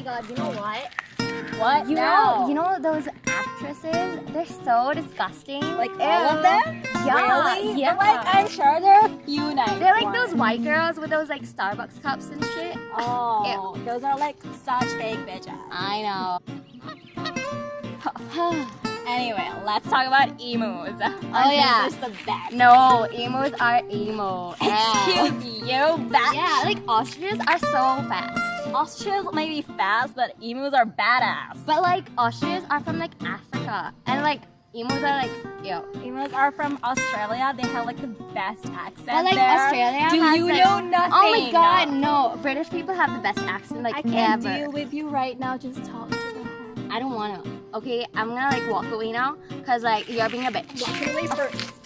god, you know what? What? You know those actresses? They're so disgusting. Like all of them? Yeah. Really? Yeah. But, like I'm sure there are a few nice They're like ones. those white girls with those like Starbucks cups and shit. Oh, those are like such fake bitches. I know. Anyway, let's talk about emus. Oh yeah. It's the best. No, emus are emo. Excuse you, bitch. Yeah, like ostriches are so fast. Ostriches may be fast, but emus are badass. But like ostriches are from like Africa. And like emus are like, yo. Emus are from Australia. They have like the best accent But like there. Australia Do has you like, know nothing? oh my god, no. British people have the best accent like I can't ever. deal with you right now. Just talk to them. I don't wanna. Okay, I'm gonna like walk away now because like you're being a bitch. Walk away first.